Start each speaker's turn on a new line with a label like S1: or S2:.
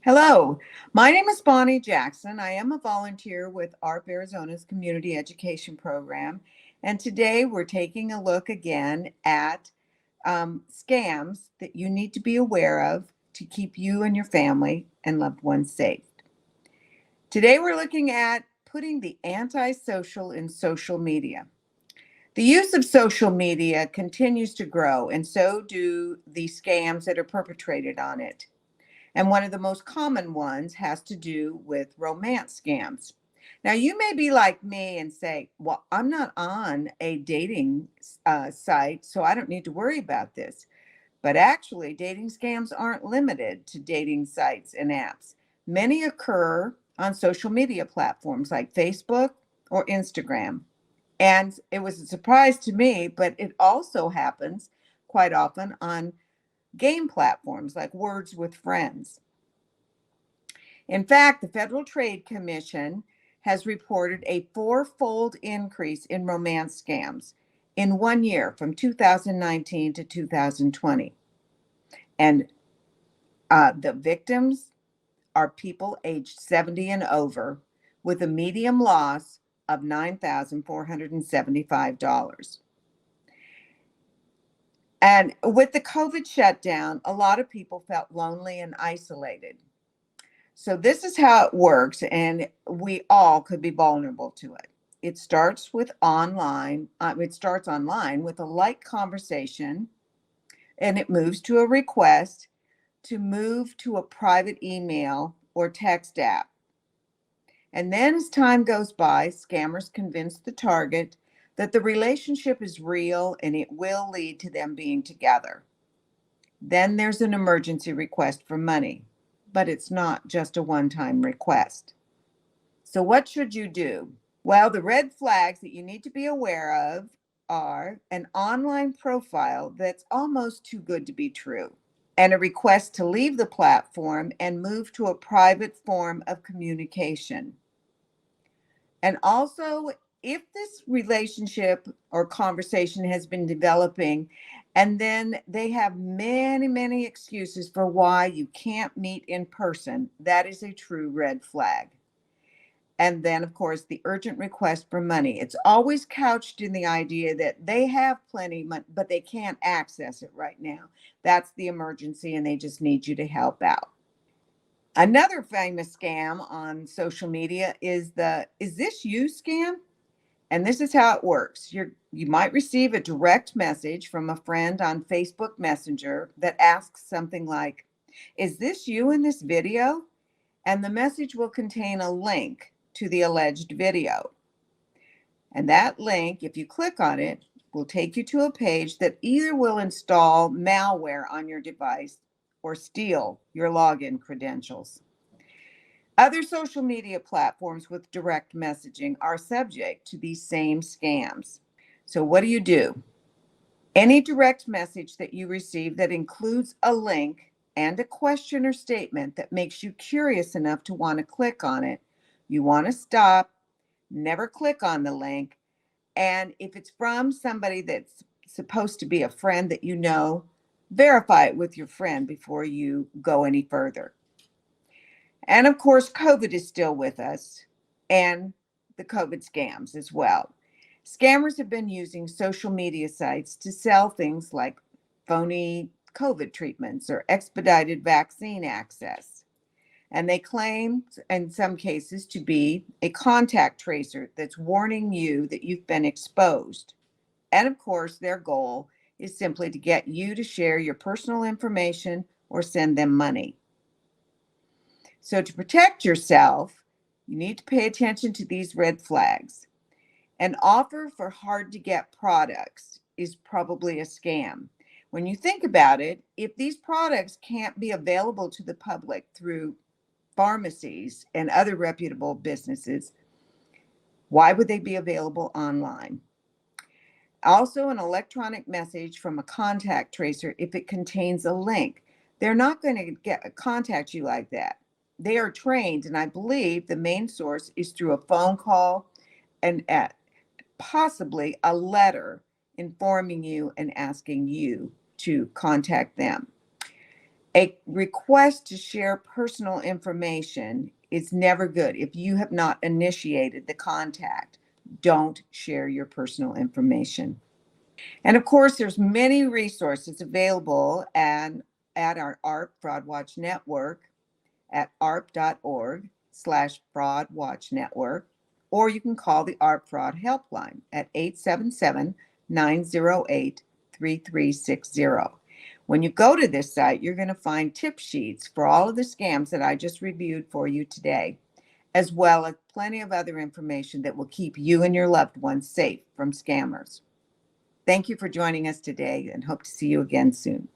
S1: Hello, my name is Bonnie Jackson. I am a volunteer with ARP Arizona's Community Education Program, and today we're taking a look again at scams that you need to be aware of to keep you and your family and loved ones safe. Today we're looking at putting the antisocial in social media. The use of social media continues to grow, and so do the scams that are perpetrated on it. And one of the most common ones has to do with romance scams. Now, you may be like me and say, well, I'm not on a dating site, so I don't need to worry about this. But actually, dating scams aren't limited to dating sites and apps. Many occur on social media platforms like Facebook or Instagram. And it was a surprise to me, but it also happens quite often on game platforms like Words with Friends. In fact, the Federal Trade Commission has reported a four-fold increase in romance scams in 1 year from 2019 to 2020. And the victims are people aged 70 and over with a median loss of $9,475. And with the COVID shutdown, a lot of people felt lonely and isolated. So this is how it works, and we all could be vulnerable to it. It starts online with a light conversation, and it moves to a request to move to a private email or text app. And then as time goes by, scammers convince the target that the relationship is real and it will lead to them being together. Then there's an emergency request for money, but it's not just a one-time request. So what should you do? Well, the red flags that you need to be aware of are an online profile that's almost too good to be true, and a request to leave the platform and move to a private form of communication. And also, if this relationship or conversation has been developing, and then they have many, many excuses for why you can't meet in person, that is a true red flag. And then, of course, the urgent request for money. It's always couched in the idea that they have plenty of money, but they can't access it right now. That's the emergency, and they just need you to help out. Another famous scam on social media is the "Is this you" scam. And this is how it works. You might receive a direct message from a friend on Facebook Messenger that asks something like, "Is this you in this video?" And the message will contain a link to the alleged video. And that link, if you click on it, will take you to a page that either will install malware on your device or steal your login credentials. Other social media platforms with direct messaging are subject to these same scams. So, what do? Any direct message that you receive that includes a link and a question or statement that makes you curious enough to want to click on it, you want to stop, never click on the link. And if it's from somebody that's supposed to be a friend that you know, verify it with your friend before you go any further. And of course, COVID is still with us, and the COVID scams as well. Scammers have been using social media sites to sell things like phony COVID treatments or expedited vaccine access. And they claim, in some cases, to be a contact tracer that's warning you that you've been exposed. And of course, their goal is simply to get you to share your personal information or send them money. So to protect yourself, you need to pay attention to these red flags. An offer for hard to get products is probably a scam. When you think about it, if these products can't be available to the public through pharmacies and other reputable businesses, why would they be available online? Also, an electronic message from a contact tracer, if it contains a link, they're not going to contact you like that. They are trained, and I believe the main source is through a phone call and possibly a letter informing you and asking you to contact them. A request to share personal information is never good. If you have not initiated the contact, don't share your personal information. And of course, there's many resources available at our ARP Fraud Watch Network at arp.org/Fraud Watch Network, or you can call the ARP Fraud Helpline at 877-908-3360. When you go to this site, you're going to find tip sheets for all of the scams that I just reviewed for you today, as well as plenty of other information that will keep you and your loved ones safe from scammers. Thank you for joining us today and hope to see you again soon.